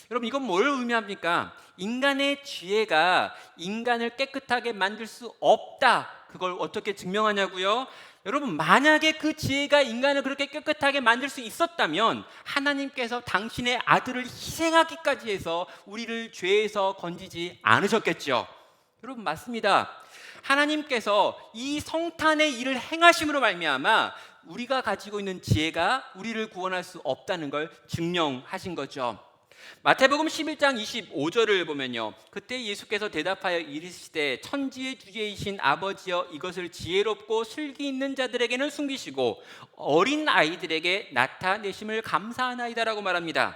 여러분, 이건 뭘 의미합니까? 인간의 지혜가 인간을 깨끗하게 만들 수 없다. 그걸 어떻게 증명하냐고요? 여러분, 만약에 그 지혜가 인간을 그렇게 깨끗하게 만들 수 있었다면 하나님께서 당신의 아들을 희생하기까지 해서 우리를 죄에서 건지지 않으셨겠죠. 여러분, 맞습니다. 하나님께서 이 성탄의 일을 행하심으로 말미암아 우리가 가지고 있는 지혜가 우리를 구원할 수 없다는 걸 증명하신 거죠. 마태복음 11장 25절을 보면요, 그때 예수께서 대답하여 이르시되 천지의 주제이신 아버지여, 이것을 지혜롭고 슬기 있는 자들에게는 숨기시고 어린 아이들에게 나타내심을 감사하나이다라고 말합니다.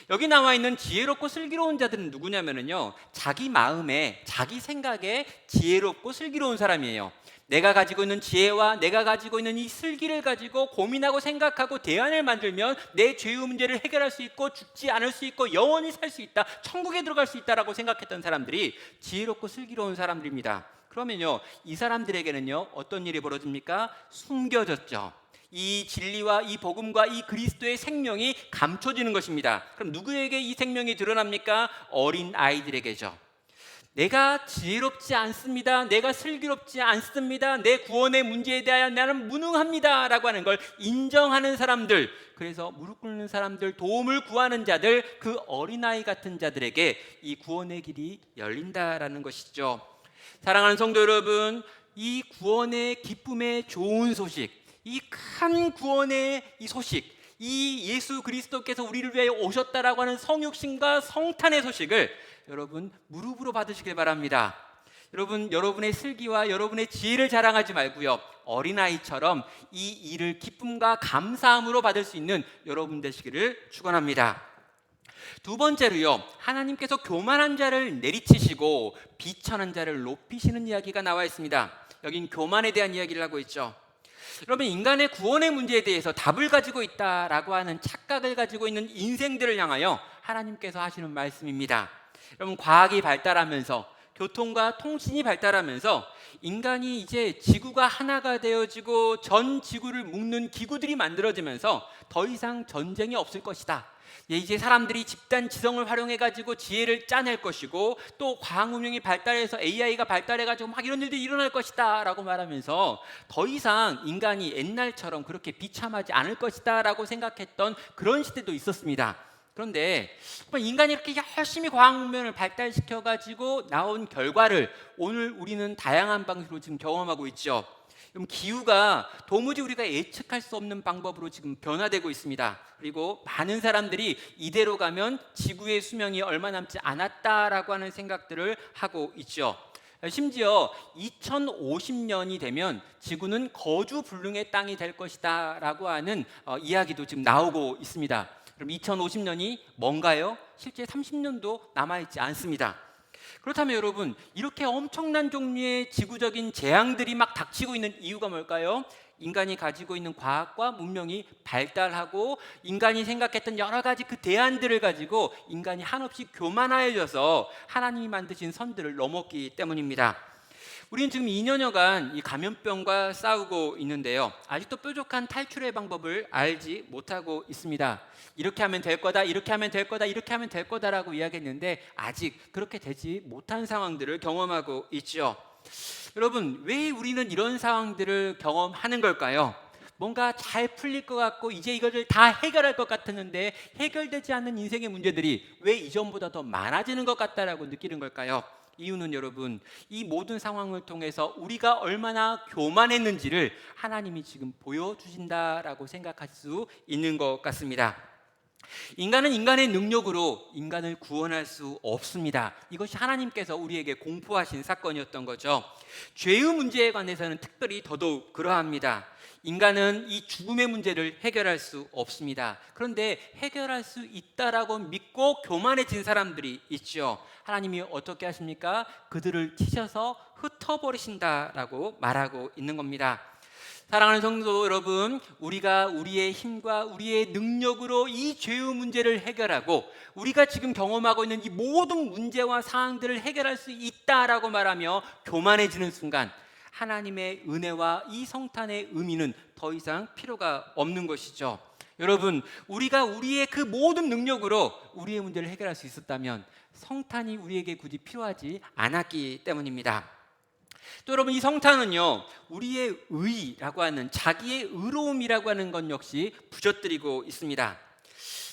여기 나와 있는 지혜롭고 슬기로운 자들은 누구냐면요, 자기 마음에, 자기 생각에 지혜롭고 슬기로운 사람이에요. 내가 가지고 있는 지혜와 내가 가지고 있는 이 슬기를 가지고 고민하고 생각하고 대안을 만들면 내 죄의 문제를 해결할 수 있고 죽지 않을 수 있고 영원히 살 수 있다, 천국에 들어갈 수 있다라고 생각했던 사람들이 지혜롭고 슬기로운 사람들입니다. 그러면요, 이 사람들에게는요 어떤 일이 벌어집니까? 숨겨졌죠. 이 진리와 이 복음과 이 그리스도의 생명이 감춰지는 것입니다. 그럼 누구에게 이 생명이 드러납니까? 어린 아이들에게죠. 내가 지혜롭지 않습니다, 내가 슬기롭지 않습니다, 내 구원의 문제에 대하여 나는 무능합니다 라고 하는 걸 인정하는 사람들, 그래서 무릎 꿇는 사람들, 도움을 구하는 자들, 그 어린아이 같은 자들에게 이 구원의 길이 열린다라는 것이죠. 사랑하는 성도 여러분, 이 구원의 기쁨의 좋은 소식, 이 큰 구원의 이 소식, 이 예수 그리스도께서 우리를 위해 오셨다라고 하는 성육신과 성탄의 소식을 여러분 무릎으로 받으시길 바랍니다. 여러분, 여러분의 슬기와 여러분의 지혜를 자랑하지 말고요, 어린아이처럼 이 일을 기쁨과 감사함으로 받을 수 있는 여러분 되시기를 축원합니다. 두 번째로요, 하나님께서 교만한 자를 내리치시고 비천한 자를 높이시는 이야기가 나와 있습니다. 여긴 교만에 대한 이야기를 하고 있죠. 여러분, 인간의 구원의 문제에 대해서 답을 가지고 있다라고 하는 착각을 가지고 있는 인생들을 향하여 하나님께서 하시는 말씀입니다. 여러분, 과학이 발달하면서 교통과 통신이 발달하면서 인간이 이제 지구가 하나가 되어지고 전 지구를 묶는 기구들이 만들어지면서 더 이상 전쟁이 없을 것이다. 이제 사람들이 집단 지성을 활용해 가지고 지혜를 짜낼 것이고, 또 과학문명이 발달해서 AI가 발달해 가지고 막 이런 일들이 일어날 것이다 라고 말하면서 더 이상 인간이 옛날처럼 그렇게 비참하지 않을 것이다 라고 생각했던 그런 시대도 있었습니다. 그런데 인간이 이렇게 열심히 과학문명을 발달시켜 가지고 나온 결과를 오늘 우리는 다양한 방식으로 지금 경험하고 있죠. 그럼 기후가 도무지 우리가 예측할 수 없는 방법으로 지금 변화되고 있습니다. 그리고 많은 사람들이 이대로 가면 지구의 수명이 얼마 남지 않았다라고 하는 생각들을 하고 있죠. 심지어 2050년이 되면 지구는 거주 불능의 땅이 될 것이다 라고 하는 이야기도 지금 나오고 있습니다. 그럼 2050년이 뭔가요? 실제 30년도 남아있지 않습니다. 그렇다면 여러분, 이렇게 엄청난 종류의 지구적인 재앙들이 막 닥치고 있는 이유가 뭘까요? 인간이 가지고 있는 과학과 문명이 발달하고 인간이 생각했던 여러 가지 그 대안들을 가지고 인간이 한없이 교만하여져서 하나님이 만드신 선들을 넘었기 때문입니다. 우리는 지금 2년여간 이 감염병과 싸우고 있는데요, 아직도 뾰족한 탈출의 방법을 알지 못하고 있습니다. 이렇게 하면 될 거다, 이렇게 하면 될 거다, 이렇게 하면 될 거다라고 이야기했는데 아직 그렇게 되지 못한 상황들을 경험하고 있죠. 여러분, 왜 우리는 이런 상황들을 경험하는 걸까요? 뭔가 잘 풀릴 것 같고 이제 이것을 다 해결할 것 같았는데 해결되지 않는 인생의 문제들이 왜 이전보다 더 많아지는 것 같다라고 느끼는 걸까요? 이유는 여러분, 이 모든 상황을 통해서 우리가 얼마나 교만했는지를 하나님이 지금 보여주신다라고 생각할 수 있는 것 같습니다. 인간은 인간의 능력으로 인간을 구원할 수 없습니다. 이것이 하나님께서 우리에게 공포하신 사건이었던 거죠. 죄의 문제에 관해서는 특별히 더더욱 그러합니다. 인간은 이 죽음의 문제를 해결할 수 없습니다. 그런데 해결할 수 있다라고 믿고 교만해진 사람들이 있죠. 하나님이 어떻게 하십니까? 그들을 치셔서 흩어버리신다라고 말하고 있는 겁니다. 사랑하는 성도 여러분, 우리가 우리의 힘과 우리의 능력으로 이 죄의 문제를 해결하고 우리가 지금 경험하고 있는 이 모든 문제와 상황들을 해결할 수 있다라고 말하며 교만해지는 순간 하나님의 은혜와 이 성탄의 의미는 더 이상 필요가 없는 것이죠. 여러분, 우리가 우리의 그 모든 능력으로 우리의 문제를 해결할 수 있었다면 성탄이 우리에게 굳이 필요하지 않았기 때문입니다. 또 여러분, 이 성탄은요, 우리의 의라고 하는, 자기의 의로움이라고 하는 것 역시 부젓드리고 있습니다.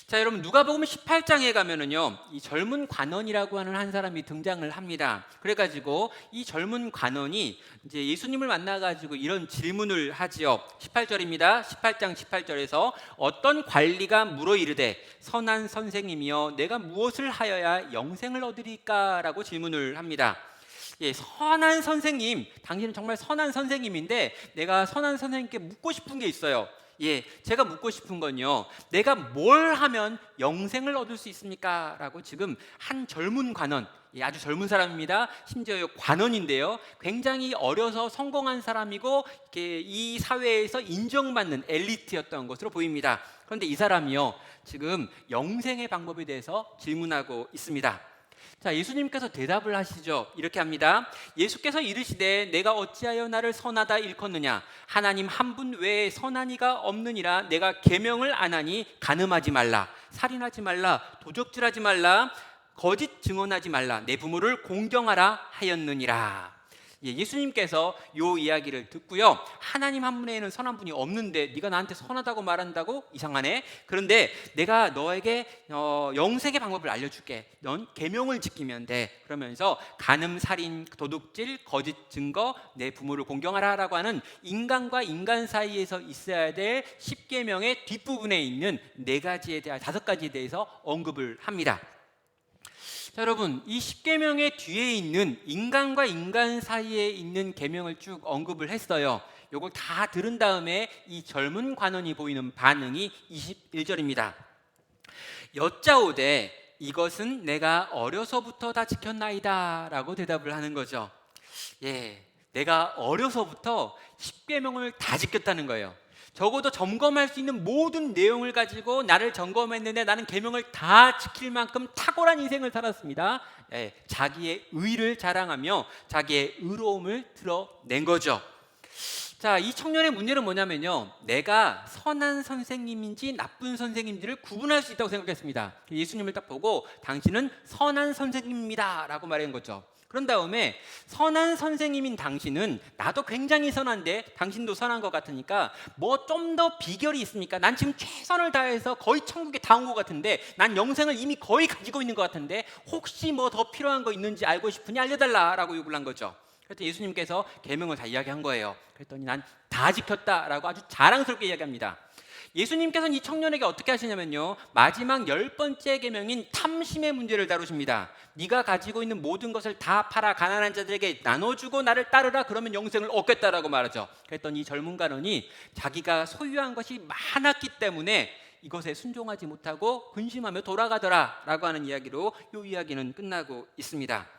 자, 여러분, 누가복음 18장에 가면은요, 이 젊은 관원이라고 하는 한 사람이 등장을 합니다. 그래가지고 이 젊은 관원이 이제 예수님을 만나가지고 이런 질문을 하지요. 18절입니다. 18장 18절에서 어떤 관리가 물어 이르되 선한 선생님이여 내가 무엇을 하여야 영생을 얻으리까라고 질문을 합니다. 선한 선생님, 당신은 정말 선한 선생님인데 내가 선한 선생님께 묻고 싶은 게 있어요. 제가 묻고 싶은 건요, 내가 뭘 하면 영생을 얻을 수 있습니까? 라고 지금 한 젊은 관원, 아주 젊은 사람입니다. 심지어 관원인데요, 굉장히 어려서 성공한 사람이고 이 사회에서 인정받는 엘리트였던 것으로 보입니다. 그런데 이 사람이요, 지금 영생의 방법에 대해서 질문하고 있습니다. 자, 예수님께서 대답을 하시죠. 이렇게 합니다. 예수께서 이르시되 내가 어찌하여 나를 선하다 일컫느냐? 하나님 한 분 외에 선한 이가 없느니라. 내가 계명을 안 하니 간음하지 말라, 살인하지 말라, 도적질하지 말라, 거짓 증언하지 말라, 내 부모를 공경하라 하였느니라. 예수님께서 이 이야기를 듣고요, 하나님 한 분에는 선한 분이 없는데 네가 나한테 선하다고 말한다고? 이상하네. 그런데 내가 너에게 영생의 방법을 알려줄게. 넌 계명을 지키면 돼. 그러면서 간음, 살인, 도둑질, 거짓 증거, 내 부모를 공경하라 라고 하는 인간과 인간 사이에서 있어야 될 10계명의 뒷부분에 있는 4가지에 대한 5가지에 대해서 언급을 합니다. 자, 여러분, 이 10계명의 뒤에 있는 인간과 인간 사이에 있는 계명을 쭉 언급을 했어요. 요걸 다 들은 다음에 이 젊은 관원이 보이는 반응이 21절입니다. 여짜오되 이것은 내가 어려서부터 다 지켰나이다 라고 대답을 하는 거죠. 내가 어려서부터 10계명을 다 지켰다는 거예요. 적어도 점검할 수 있는 모든 내용을 가지고 나를 점검했는데 나는 계명을 다 지킬 만큼 탁월한 인생을 살았습니다. 자기의 의를 자랑하며 자기의 의로움을 드러낸 거죠. 자, 이 청년의 문제는 뭐냐면요, 내가 선한 선생님인지 나쁜 선생님인지를 구분할 수 있다고 생각했습니다. 예수님을 딱 보고 당신은 선한 선생님입니다 라고 말한 거죠. 그런 다음에 선한 선생님인 당신은 나도 굉장히 선한데 당신도 선한 것 같으니까 뭐 좀 더 비결이 있습니까? 난 지금 최선을 다해서 거의 천국에 다 온 것 같은데, 난 영생을 이미 거의 가지고 있는 것 같은데 혹시 뭐 더 필요한 거 있는지 알고 싶으니 알려달라라고 요구를 한 거죠. 그랬더니 예수님께서 계명을 다 이야기한 거예요. 그랬더니 난 다 지켰다라고 아주 자랑스럽게 이야기합니다. 예수님께서는 이 청년에게 어떻게 하시냐면요, 마지막 10번째 계명인 탐심의 문제를 다루십니다. 네가 가지고 있는 모든 것을 다 팔아 가난한 자들에게 나눠주고 나를 따르라, 그러면 영생을 얻겠다라고 말하죠. 그랬더니 이 젊은 간원이 자기가 소유한 것이 많았기 때문에 이것에 순종하지 못하고 근심하며 돌아가더라 라고 하는 이야기로 이 이야기는 끝나고 있습니다.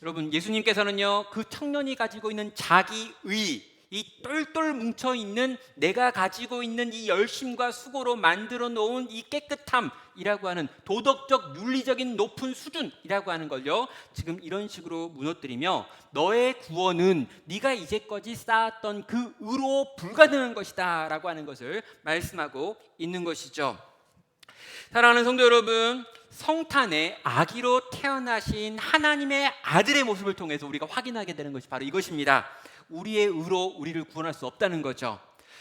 여러분, 예수님께서는요, 그 청년이 가지고 있는 자기의, 이 똘똘 뭉쳐있는 내가 가지고 있는 이 열심과 수고로 만들어 놓은 이 깨끗함이라고 하는 도덕적 윤리적인 높은 수준이라고 하는 걸요, 지금 이런 식으로 무너뜨리며 너의 구원은 네가 이제까지 쌓았던 그 의로 불가능한 것이다 라고 하는 것을 말씀하고 있는 것이죠. 사랑하는 성도 여러분, 성탄에 아기로 태어나신 하나님의 아들의 모습을 통해서 우리가 확인하게 되는 것이 바로 이것입니다. 우리의 의로 우리를 구원할 수 없다는 거죠.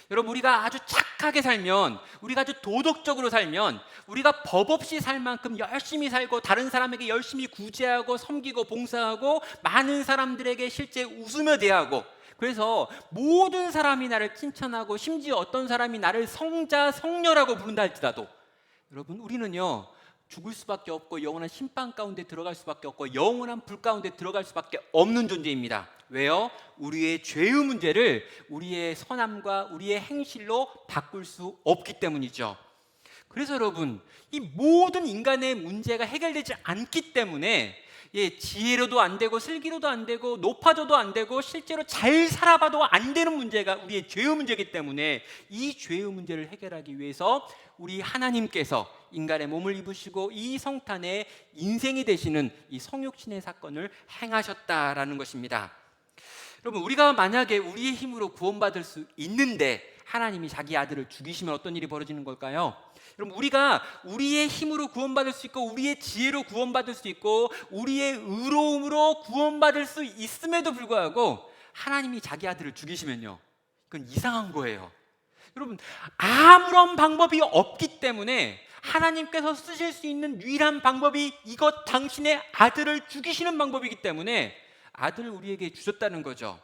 여러분, 우리가 아주 착하게 살면, 우리가 아주 도덕적으로 살면, 우리가 법 없이 살 만큼 열심히 살고 다른 사람에게 열심히 구제하고 섬기고 봉사하고 많은 사람들에게 실제 웃으며 대하고, 그래서 모든 사람이 나를 칭찬하고 심지어 어떤 사람이 나를 성자 성녀라고 부른다 할지라도 여러분, 우리는요 죽을 수밖에 없고 영원한 심판 가운데 들어갈 수밖에 없고 영원한 불 가운데 들어갈 수밖에 없는 존재입니다. 왜요? 우리의 죄의 문제를 우리의 선함과 우리의 행실로 바꿀 수 없기 때문이죠. 그래서 여러분, 이 모든 인간의 문제가 해결되지 않기 때문에 지혜로도 안 되고 슬기로도 안 되고 높아져도 안 되고 실제로 잘 살아봐도 안 되는 문제가 우리의 죄의 문제이기 때문에 이 죄의 문제를 해결하기 위해서 우리 하나님께서 인간의 몸을 입으시고 이 성탄에 인생이 되시는 이 성육신의 사건을 행하셨다라는 것입니다. 여러분, 우리가 만약에 우리의 힘으로 구원받을 수 있는데 하나님이 자기 아들을 죽이시면 어떤 일이 벌어지는 걸까요? 여러분, 우리가 우리의 힘으로 구원받을 수 있고 우리의 지혜로 구원받을 수 있고 우리의 의로움으로 구원받을 수 있음에도 불구하고 하나님이 자기 아들을 죽이시면요, 그건 이상한 거예요. 여러분, 아무런 방법이 없기 때문에 하나님께서 쓰실 수 있는 유일한 방법이 이것 당신의 아들을 죽이시는 방법이기 때문에 아들을 우리에게 주셨다는 거죠.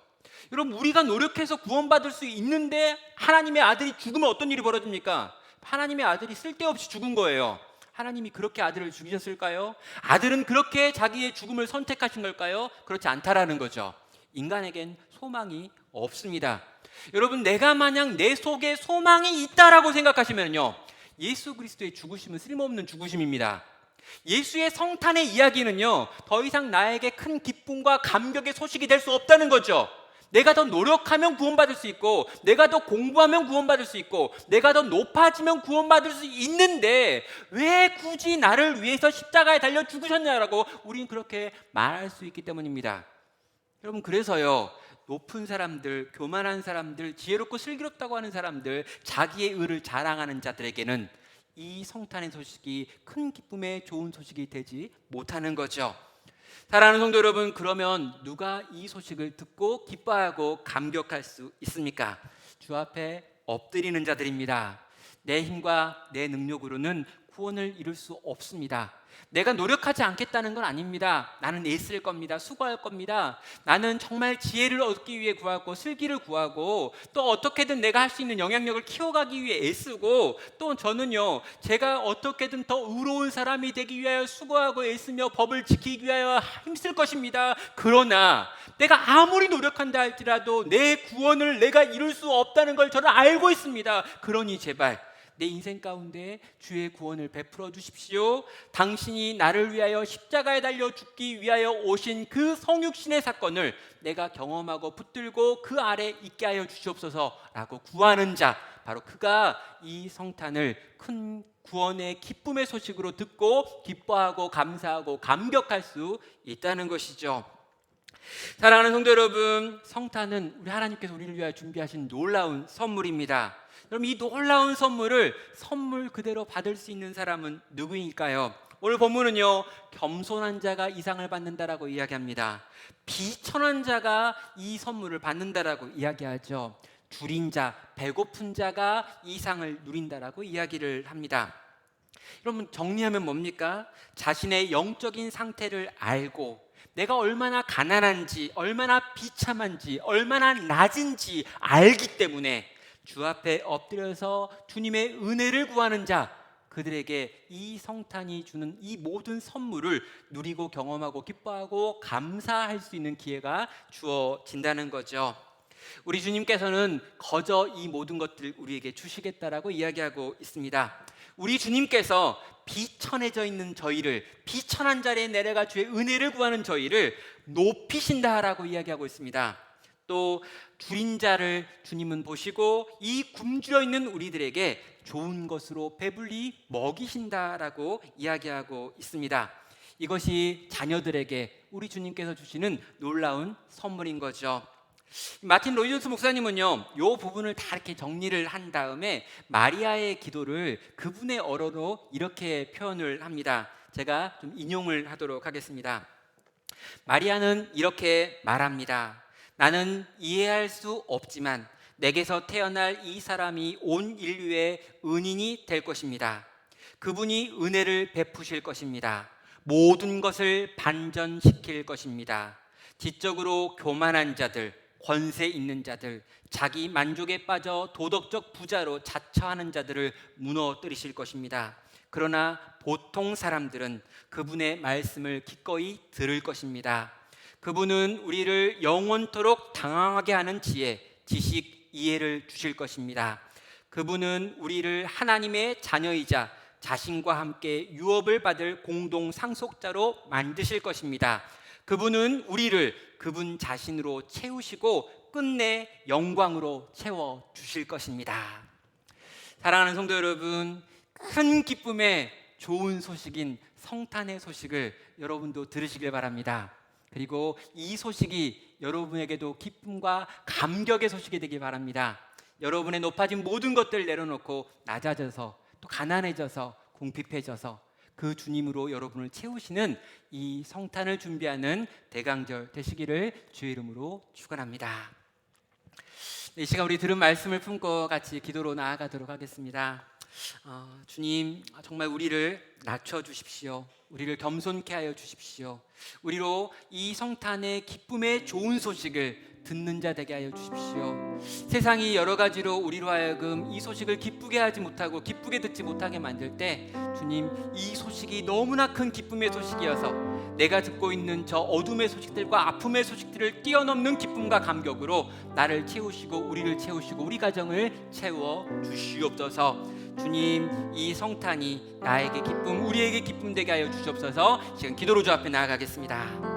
여러분, 우리가 노력해서 구원받을 수 있는데 하나님의 아들이 죽으면 어떤 일이 벌어집니까? 하나님의 아들이 쓸데없이 죽은 거예요. 하나님이 그렇게 아들을 죽이셨을까요? 아들은 그렇게 자기의 죽음을 선택하신 걸까요? 그렇지 않다라는 거죠. 인간에겐 소망이 없습니다. 여러분, 내가 만약 내 속에 소망이 있다라고 생각하시면요, 예수 그리스도의 죽으심은 쓸모없는 죽으심입니다. 예수의 성탄의 이야기는요, 더 이상 나에게 큰 기쁨과 감격의 소식이 될 수 없다는 거죠. 내가 더 노력하면 구원받을 수 있고 내가 더 공부하면 구원받을 수 있고 내가 더 높아지면 구원받을 수 있는데 왜 굳이 나를 위해서 십자가에 달려 죽으셨냐라고 우리는 그렇게 말할 수 있기 때문입니다. 여러분, 그래서요, 높은 사람들, 교만한 사람들, 지혜롭고 슬기롭다고 하는 사람들, 자기의 의를 자랑하는 자들에게는 이 성탄의 소식이 큰 기쁨의 좋은 소식이 되지 못하는 거죠. 사랑하는 성도 여러분, 그러면 누가 이 소식을 듣고 기뻐하고 감격할 수 있습니까? 주 앞에 엎드리는 자들입니다. 내 힘과 내 능력으로는 구원을 이룰 수 없습니다. 내가 노력하지 않겠다는 건 아닙니다. 나는 애쓸 겁니다. 수고할 겁니다. 나는 정말 지혜를 얻기 위해 구하고 슬기를 구하고 또 어떻게든 내가 할 수 있는 영향력을 키워가기 위해 애쓰고 또 저는요, 제가 어떻게든 더 의로운 사람이 되기 위하여 수고하고 애쓰며 법을 지키기 위하여 힘쓸 것입니다. 그러나 내가 아무리 노력한다 할지라도 내 구원을 내가 이룰 수 없다는 걸 저는 알고 있습니다. 그러니 제발 내 인생 가운데 주의 구원을 베풀어 주십시오. 당신이 나를 위하여 십자가에 달려 죽기 위하여 오신 그 성육신의 사건을 내가 경험하고 붙들고 그 아래 있게 하여 주시옵소서라고 구하는 자, 바로 그가 이 성탄을 큰 구원의 기쁨의 소식으로 듣고 기뻐하고 감사하고 감격할 수 있다는 것이죠. 사랑하는 성도 여러분, 성탄은 우리 하나님께서 우리를 위하여 준비하신 놀라운 선물입니다. 여러분, 이 놀라운 선물을 선물 그대로 받을 수 있는 사람은 누구일까요? 오늘 본문은요, 겸손한 자가 이 상을 받는다라고 이야기합니다. 비천한 자가 이 선물을 받는다라고 이야기하죠. 줄인 자, 배고픈 자가 이 상을 누린다라고 이야기를 합니다. 여러분, 정리하면 뭡니까? 자신의 영적인 상태를 알고 내가 얼마나 가난한지, 얼마나 비참한지, 얼마나 낮은지 알기 때문에 주 앞에 엎드려서 주님의 은혜를 구하는 자, 그들에게 이 성탄이 주는 이 모든 선물을 누리고 경험하고 기뻐하고 감사할 수 있는 기회가 주어진다는 거죠. 우리 주님께서는 거저 이 모든 것들을 우리에게 주시겠다라고 이야기하고 있습니다. 우리 주님께서 비천해져 있는 저희를, 비천한 자리에 내려가 주의 은혜를 구하는 저희를 높이신다라고 이야기하고 있습니다. 또 줄인 자를 주님은 보시고 이 굶주려 있는 우리들에게 좋은 것으로 배불리 먹이신다라고 이야기하고 있습니다. 이것이 자녀들에게 우리 주님께서 주시는 놀라운 선물인 거죠. 마틴 로이존스 목사님은요, 이 부분을 다 이렇게 정리를 한 다음에 마리아의 기도를 그분의 언어로 이렇게 표현을 합니다. 제가 좀 인용을 하도록 하겠습니다. 마리아는 이렇게 말합니다. 나는 이해할 수 없지만 내게서 태어날 이 사람이 온 인류의 은인이 될 것입니다. 그분이 은혜를 베푸실 것입니다. 모든 것을 반전시킬 것입니다. 지적으로 교만한 자들, 권세 있는 자들, 자기 만족에 빠져 도덕적 부자로 자처하는 자들을 무너뜨리실 것입니다. 그러나 보통 사람들은 그분의 말씀을 기꺼이 들을 것입니다. 그분은 우리를 영원토록 당황하게 하는 지혜, 지식, 이해를 주실 것입니다. 그분은 우리를 하나님의 자녀이자 자신과 함께 유업을 받을 공동 상속자로 만드실 것입니다. 그분은 우리를 그분 자신으로 채우시고 끝내 영광으로 채워주실 것입니다. 사랑하는 성도 여러분, 큰 기쁨의 좋은 소식인 성탄의 소식을 여러분도 들으시길 바랍니다. 그리고 이 소식이 여러분에게도 기쁨과 감격의 소식이 되길 바랍니다. 여러분의 높아진 모든 것들을 내려놓고 낮아져서 또 가난해져서 궁핍해져서 그 주님으로 여러분을 채우시는 이 성탄을 준비하는 대강절 되시기를 주의 이름으로 축원합니다. 이 시간 우리 들은 말씀을 품고 같이 기도로 나아가도록 하겠습니다. 주님, 정말 우리를 낮춰주십시오. 우리를 겸손케 하여 주십시오. 우리로 이 성탄의 기쁨의 좋은 소식을 듣는 자 되게 하여 주십시오. 세상이 여러 가지로 우리로 하여금 이 소식을 기쁘게 하지 못하고 기쁘게 듣지 못하게 만들 때, 주님, 이 소식이 너무나 큰 기쁨의 소식이어서 내가 듣고 있는 저 어둠의 소식들과 아픔의 소식들을 뛰어넘는 기쁨과 감격으로 나를 채우시고 우리를 채우시고 우리 가정을 채워 주시옵소서. 주님, 이 성탄이 나에게 기쁨, 우리에게 기쁨 되게 하여 주시옵소서. 지금 기도로 주 앞에 나아가겠습니다.